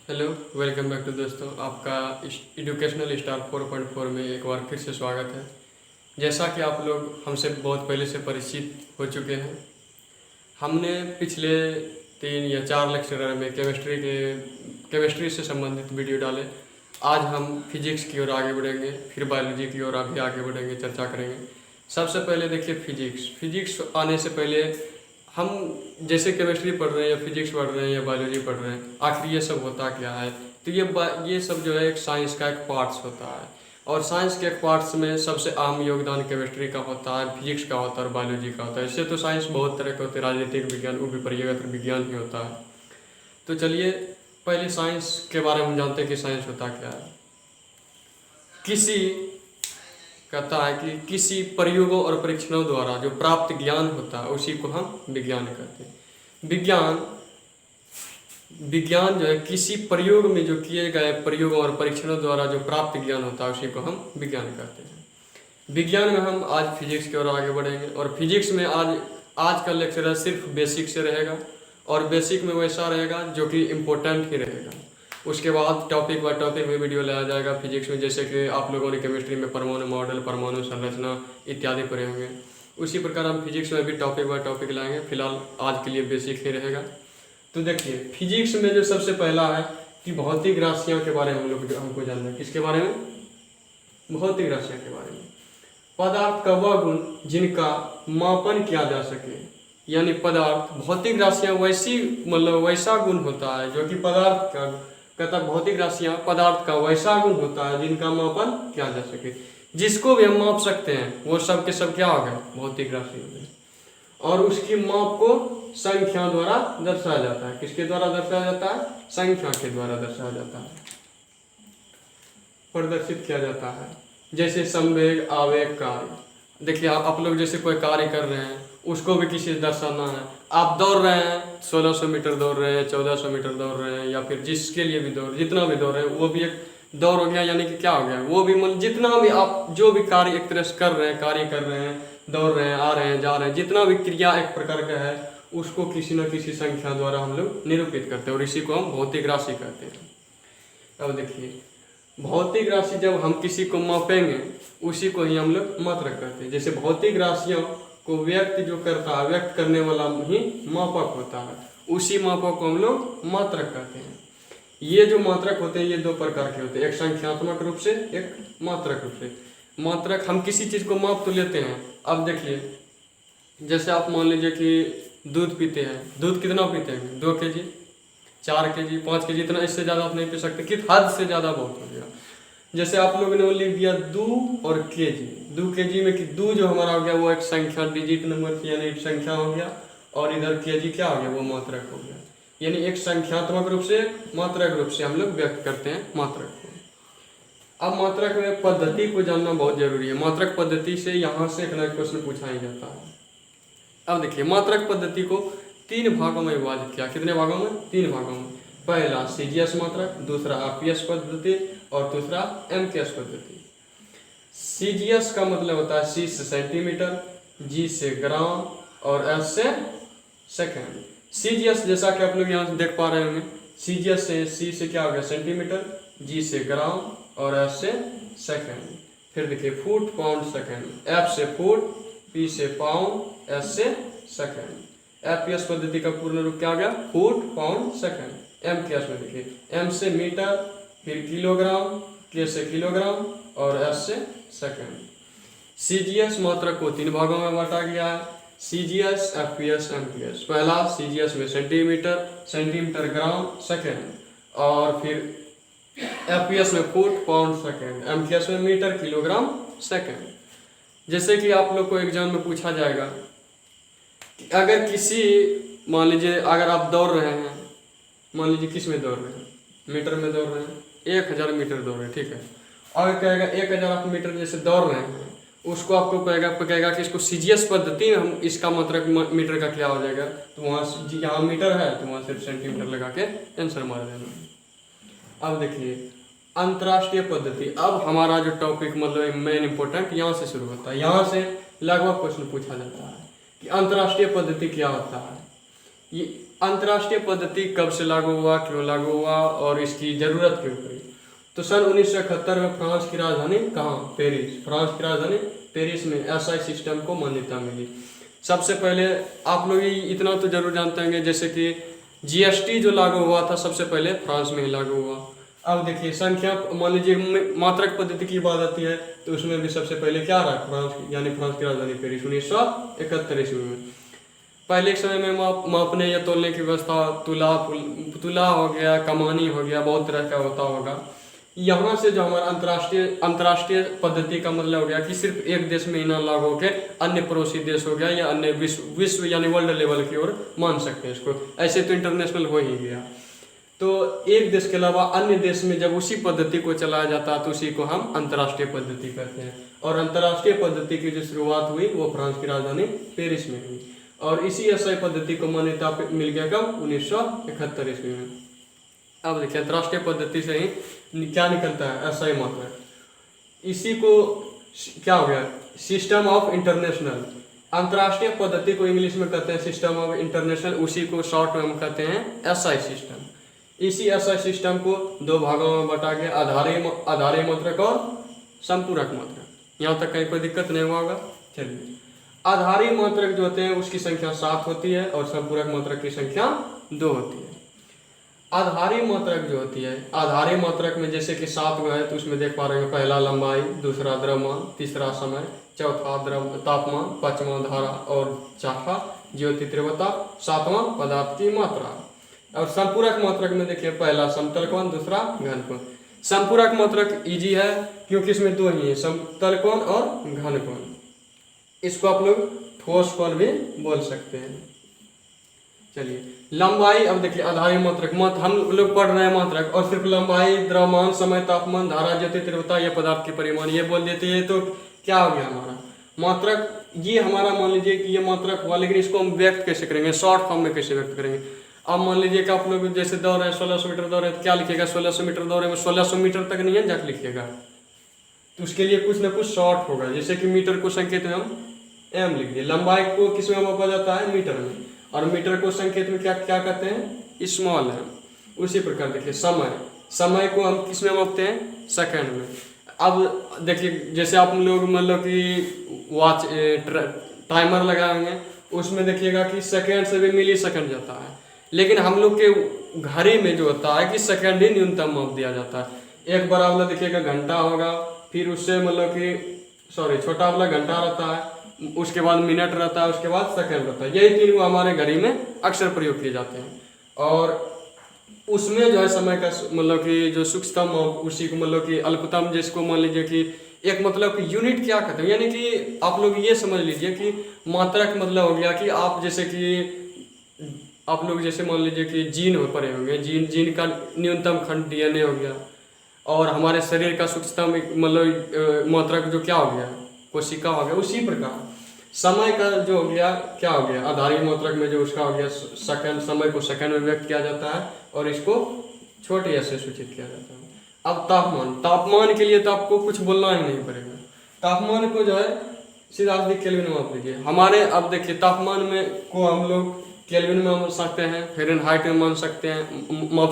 Hello, welcome back to दोस्तों। आपका educational star 4.4 में एक बार फिर से स्वागत है। जैसा कि आप लोग हमसे बहुत पहले से परिचित हो चुके हैं, हमने पिछले 3 या 4 लेक्चर में केमिस्ट्री से संबंधित वीडियो डाले। आज हम फिजिक्स की ओर आगे बढ़ेंगे, फिर बायोलॉजी की ओर अभी आगे बढ़ेंगे, चर्चा करेंगे। सबसे पहले देखिए फिजिक्स आने से पहले हम जैसे केमिस्ट्री पढ़ रहे हैं या फिजिक्स पढ़ रहे हैं या बायोलॉजी पढ़ रहे हैं, आखिर ये सब होता क्या है। तो ये सब जो है एक साइंस का एक पार्ट्स होता है, और साइंस के एक पार्ट्स में सबसे अहम योगदान केमिस्ट्री का होता है, फिजिक्स का होता है और बायोलॉजी का होता है। इससे तो साइंस बहुत तरह के होते हैं, राजनीतिक विज्ञान, वो भी परिगत विज्ञान ही होता है। तो चलिए पहले साइंस के बारे में जानते हैं कि साइंस होता क्या है। कहता है कि किसी प्रयोगों और परीक्षणों द्वारा जो प्राप्त ज्ञान होता है उसी को हम विज्ञान कहते हैं। विज्ञान जो है किसी प्रयोग में जो किए गए प्रयोगों और परीक्षणों द्वारा जो प्राप्त ज्ञान होता है उसी को हम विज्ञान कहते हैं। विज्ञान में हम आज फिजिक्स की ओर आगे बढ़ेंगे, और फिजिक्स में आज का लेक्चर सिर्फ बेसिक से रहेगा, और बेसिक में वैसा रहेगा जो कि इम्पोर्टेंट ही रहेगा। उसके बाद टॉपिक बाय टॉपिक में वीडियो लाया जाएगा फिजिक्स में, जैसे कि आप लोगों ने केमिस्ट्री में परमाणु मॉडल, परमाणु संरचना इत्यादि पढ़े होंगे। उसी प्रकार हम फिजिक्स में भी टॉपिक बाय टॉपिक लाएंगे। फिलहाल आज के लिए बेसिक ही रहेगा। तो देखिए फिजिक्स में जो सबसे पहला है कि भौतिक राशियों के बारे में हमको जानना है। किसके बारे में? भौतिक राशियों के बारे में। पदार्थ का वह गुण जिनका मापन किया जा सके, यानी पदार्थ भौतिक राशियां वैसा गुण होता है जो कि पदार्थ का कहता भौतिक राशियां पदार्थ का वैसा गुण होता है जिनका मापन किया जा सके। जिसको भी हम माप सकते हैं वो सब के सब क्या हो गए? भौतिक राशि हो गए। और उसकी माप को संख्या द्वारा दर्शाया जाता है। किसके द्वारा दर्शाया जाता है? संख्या के द्वारा दर्शाया जाता है, प्रदर्शित किया जाता है। जैसे संवेग, आवेग, कार्य। देखिए आप लोग जैसे कोई कार्य कर रहे हैं, उसको भी किसी से दर्शाना है। आप दौड़ रहे हैं, 1600 मीटर दौड़ रहे हैं, 1400 मीटर दौड़ रहे हैं, या फिर जिसके लिए भी जितना भी दौड़ रहे हैं वो भी एक दौड़ हो गया। यानी कि क्या हो गया? वो भी जितना भी आप जो भी कार्य एक तरह से कर रहे हैं, दौड़ रहे हैं, आ रहे हैं, जा रहे हैं, जितना भी क्रिया एक प्रकार का है उसको किसी न किसी संख्या द्वारा हम लोग निरूपित करते हैं, और इसी को हम भौतिक राशि कहते हैं। अब देखिए भौतिक राशि जब हम किसी को मापेंगे उसी को ही हम लोग मात्रक कहते हैं। जैसे भौतिक राशियों को व्यक्त जो करता है, व्यक्त करने वाला ही मापक होता है, उसी मापक को हम लोग मात्रक कहते हैं। ये जो मात्रक होते हैं ये 2 प्रकार के होते हैं, एक संख्यात्मक रूप से, एक मात्रक रूप से। मात्रक हम किसी चीज़ को माप तो लेते हैं। अब देखिए जैसे आप मान लीजिए कि दूध पीते हैं, दूध कितना पीते हैं? 2 kg, 4 kg, 5 kg, इतना, इससे ज़्यादा आप नहीं पी सकते। कि हद से ज़्यादा बहुत हो गया। जैसे आप लोगों ने वो लिख दिया 2 और kg। 2 kg में कि 2 जो हमारा हो गया वो एक संख्या, डिजिट नंबर की यानी एक संख्या हो गया, और इधर kg क्या हो गया? वो मात्रक हो गया। यानी एक संख्यात्मक रूप से, मात्रक रूप से हम लोग व्यक्त करते हैं मात्रक को। अब मात्रक में पद्धति को जानना बहुत जरूरी है। मात्रक पद्धति से यहाँ से एक नया क्वेश्चन पूछा ही जाता है। अब देखिए मात्रक पद्धति को 3 भागों में विभाजित किया। कितने भागों में? 3 भागों में। पहला सीजीएस मात्रक, दूसरा आरपीएस पद्धति, और दूसरा एमकेएस पद्धति। सीजीएस का मतलब होता है सी से सेंटीमीटर, जी से ग्राम, और एस से सेकेंड। सीजीएस जैसा कि आप लोग यहाँ से देख पा रहे होंगे, सीजीएस से सी से क्या हो गया? सेंटीमीटर, जी से ग्राम, और एस से सेकेंड। फिर देखिए फुट, पाउंड, सेकेंड। एफ से फुट, पी से पाउंड, एस से सेकेंड। एफपीएस पद्धति का पूर्ण रूप क्या आ गया? Foot, pound, second. एमकेएस में देखिए एम से मीटर, फिर किलोग्राम, के से किलोग्राम, और एस से सेकेंड। सीजीएस मात्रक को 3 भागों में बांटा गया है, सीजीएस, एफपीएस, एमपीएस। पहला सीजीएस में सेंटीमीटर, ग्राम, सेकेंड, और फिर एफपीएस में फुट, पाउंड, सेकेंड, एमपीएस में मीटर, किलोग्राम, सेकेंड। जैसे कि आप लोग को एग्जाम में पूछा जाएगा कि अगर किसी, मान लीजिए अगर आप दौड़ रहे हैं, मान लीजिए किस में दौड़ रहे हैं? मीटर में दौड़ रहे हैं, 1000 मीटर दौड़ रहे हैं, ठीक है। अगर कहेगा 1000 मीटर जैसे दौड़ रहे हैं, उसको आपको कहेगा कि इसको सीजीएस पद्धति में हम इसका मात्रक मीटर का क्या हो जाएगा, तो वहाँ यहाँ मीटर है तो वहाँ सिर्फ सेंटीमीटर लगा के आंसर मार देना। अब देखिए अंतर्राष्ट्रीय पद्धति। अब हमारा जो टॉपिक मतलब मेन इंपॉर्टेंट यहाँ से शुरू होता है। यहाँ से लगभग क्वेश्चन पूछा जाता है कि अंतर्राष्ट्रीय पद्धति क्या होता है। ये अंतर्राष्ट्रीय पद्धति कब से लागू हुआ, क्यों लागू हुआ और इसकी ज़रूरत क्यों पड़ी। तो सन 1971 में फ्रांस की राजधानी कहाँ, पेरिस, फ्रांस की राजधानी पेरिस में एसआई सिस्टम को मान्यता मिली। सबसे पहले आप लोग इतना तो जरूर जानते होंगे जैसे कि जीएसटी जो लागू हुआ था सबसे पहले फ्रांस में ही लागू हुआ। अब देखिए संख्या, मान लीजिए मात्रक पद्धति की बात आती है तो उसमें भी सबसे पहले क्या रहा, फ्रांस, यानी फ्रांस की राजधानी पेरिस 1971 ईस्वी में। पहले के समय में मापने या तोलने की व्यवस्था तुला हो गया, कमानी हो गया, बहुत तरह का होता होगा। यहाँ से जो हमारा अंतर्राष्ट्रीय पद्धति का मतलब हो गया कि सिर्फ एक देश में ही ना लागू होकर अन्य पड़ोसी देश हो गया या अन्य विश्व यानी वर्ल्ड लेवल की ओर मान सकते हैं इसको। ऐसे तो इंटरनेशनल हो ही गया। तो एक देश के अलावा अन्य देश में जब उसी पद्धति को चलाया जाता है तो उसी को हम अंतर्राष्ट्रीय पद्धति कहते हैं। और अंतर्राष्ट्रीय पद्धति की जो शुरुआत हुई वो फ्रांस की राजधानी पेरिस में हुई। और इसी एसआई पद्धति को मान्यता मिल गया कब, 1971 ईस्वी में। अब देखिए अंतर्राष्ट्रीय पद्धति से ही क्या निकलता है, एसआई मात्रक। इसी को क्या हो गया, सिस्टम ऑफ इंटरनेशनल। अंतर्राष्ट्रीय पद्धति को इंग्लिश में कहते हैं सिस्टम ऑफ इंटरनेशनल, उसी को शॉर्ट में हम कहते हैं एसआई सिस्टम। इसी एसआई सिस्टम को दो भागों में बटा के आधारी मात्रक और संपूरक मात्रक। यहाँ तक कहीं कोई दिक्कत नहीं हुआ होगा। चलिए, आधारी मात्रक जो होते हैं उसकी संख्या 7 होती है और संपूरक मात्रक की संख्या 2 होती है। आधारी मात्रक जो होती है, आधारी मात्रक में जैसे कि 7 गो है तो उसमें देख पा रहे हैं, पहला लंबाई, दूसरा द्रव्यमान, तीसरा समय, चौथा तापमान, पांचवा धारा और छठा ज्योति तीव्रता, सातवां पदार्थ की मात्रा। और संपूरक मात्रक में देखिए पहला समतल कोण, दूसरा घन कोण। संपूरक मात्रक इजी है क्योंकि इसमें 2 ही है, समतल कोण और घन कोण। इसको आप लोग ठोस कोण भी बोल सकते हैं। चलिए, लंबाई, अब देखिए आधारी मात्रक हम लोग पढ़ रहे हैं मात्रक और सिर्फ लंबाई, द्रव्यमान, समय, तापमान, धारा, ज्योति तीव्रता, ये पदार्थ के परिमाण ये बोल देते हैं तो क्या हो गया हमारा मात्रक। ये हमारा मान लीजिए कि ये मात्रक हुआ, लेकिन इसको हम व्यक्त कैसे करेंगे, शॉर्ट फॉर्म में कैसे व्यक्त करेंगे। अब मान लीजिए कि आप लोग जैसे दौड़ रहे हैं 1600 मीटर दौड़ रहे हैं तो क्या लिखिएगा, 1600 मीटर दौड़े में 1600 मीटर तक नहीं है जाके लिखिएगा, तो उसके लिए कुछ ना कुछ शॉर्ट होगा। जैसे कि मीटर को संकेत में हम एम लिख दिए, लंबाई को किस में मापा जाता है, मीटर में, और मीटर को संकेत में क्या क्या कहते हैं, स्मॉल है। उसी प्रकार देखिए समय को हम किस में मापते हैं, सेकंड में। अब देखिए जैसे आप लोग मतलब कि वॉच टाइमर लगाएंगे उसमें देखिएगा कि सेकंड से भी मिली सेकंड जाता है, लेकिन हम लोग के घड़ी में जो होता है कि सेकंड ही न्यूनतम माप दिया जाता है। एक बड़ा वाला देखिएगा घंटा होगा, फिर उससे मतलब कि छोटा वाला घंटा रहता है, उसके बाद मिनट रहता है, उसके बाद सेकंड रहता है। यही 3 वो हमारे घड़ी में अक्सर प्रयोग किए जाते हैं। और उसमें जो है समय का मतलब कि जो सूक्ष्मतम उसी को मतलब कि अल्पतम, जिसको मान लीजिए कि एक मतलब कि यूनिट क्या कहते हैं, यानी कि आप लोग ये समझ लीजिए कि मात्रक मतलब हो गया कि आप जैसे कि आप लोग जैसे मान लीजिए कि जीन हो पड़े होंगे, जीन का न्यूनतम खंड डीएनए हो गया, और हमारे शरीर का सूक्ष्मतम मतलब मात्रक जो क्या हो गया, कोशिका हो गया। उसी प्रकार समय का जो हो गया क्या हो गया, आधारी मात्रक में जो उसका हो गया सेकंड, समय को सेकंड में व्यक्त किया जाता है और इसको छोटे एस से सूचित किया जाता है। अब तापमान के लिए तो आपको कुछ बोलना ही नहीं पड़ेगा। तापमान को जो है सीधा केल्विन में माप लीजिए हमारे। अब देखिए तापमान में को हम लोग केल्विन में माप सकते हैं, फ़ारेनहाइट में माप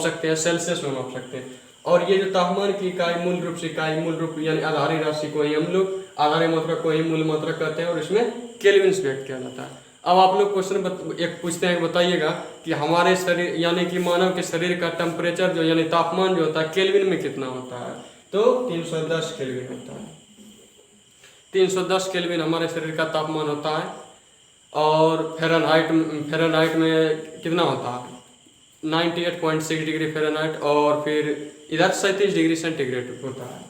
सकते हैं, सेल्सियस में माप सकते हैं। और ये जो तापमान की इकाई मूल रूप यानी आधारी राशि को ही हम लोग आधारी मात्रक को ही मूल मात्रक कहते हैं और इसमें केल्विन से व्यक्त किया जाता है। अब आप लोग क्वेश्चन एक पूछते हैं, बताइएगा कि हमारे शरीर यानी कि मानव के शरीर का टेम्परेचर जो यानी तापमान जो होता है केल्विन में कितना होता है, तो 310 केल्विन होता है। 310 केल्विन हमारे शरीर का तापमान होता है। और फ़ारेनहाइट में कितना होता है, 98.6 डिग्री फ़ारेनहाइट, और फिर इधर 37 डिग्री सेंटीग्रेड होता है।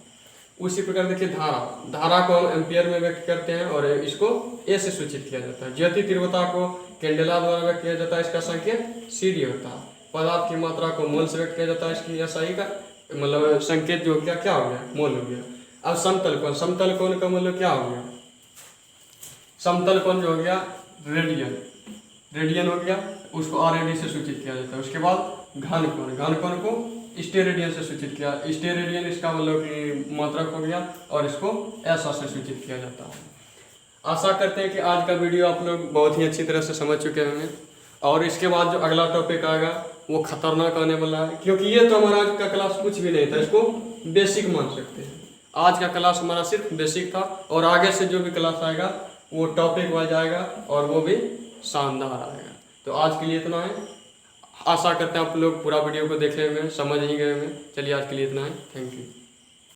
उसी प्रकार देखिए धारा को हम एम्पियर में व्यक्त करते हैं और इसको ए से सूचित किया जाता है। ज्योति तीव्रता को कैंडेला द्वारा व्यक्त किया जाता है, इसका संकेत सीडी होता है। पदार्थ की मात्रा को मोल से व्यक्त किया जाता है, इसकी एसआई का मतलब संकेत जो क्या क्या हो गया, मोल हो गया। अब समतल कोण का मतलब क्या हो गया, समतल कोण जो हो गया रेडियन हो गया, उसको आरएडी से सूचित किया जाता है। उसके बाद घन कोण को स्टेरेडियन से सूचित किया, स्टेरेडियन इसका मतलब कि मात्रक हो गया और इसको ऐसा से सूचित किया जाता है। आशा करते हैं कि आज का वीडियो आप लोग बहुत ही अच्छी तरह से समझ चुके होंगे और इसके बाद जो अगला टॉपिक आएगा वो खतरनाक आने वाला है, क्योंकि ये तो हमारा आज का क्लास कुछ भी नहीं था, इसको बेसिक मान सकते हैं। आज का क्लास हमारा सिर्फ बेसिक था, और आगे से जो भी क्लास आएगा वो टॉपिक वाइज आएगा और वो भी शानदार आएगा। तो आज के लिए इतना है, आशा करते हैं आप लोग पूरा वीडियो को देखे हुए समझ ही गए हुए। चलिए आज के लिए इतना है, थैंक यू।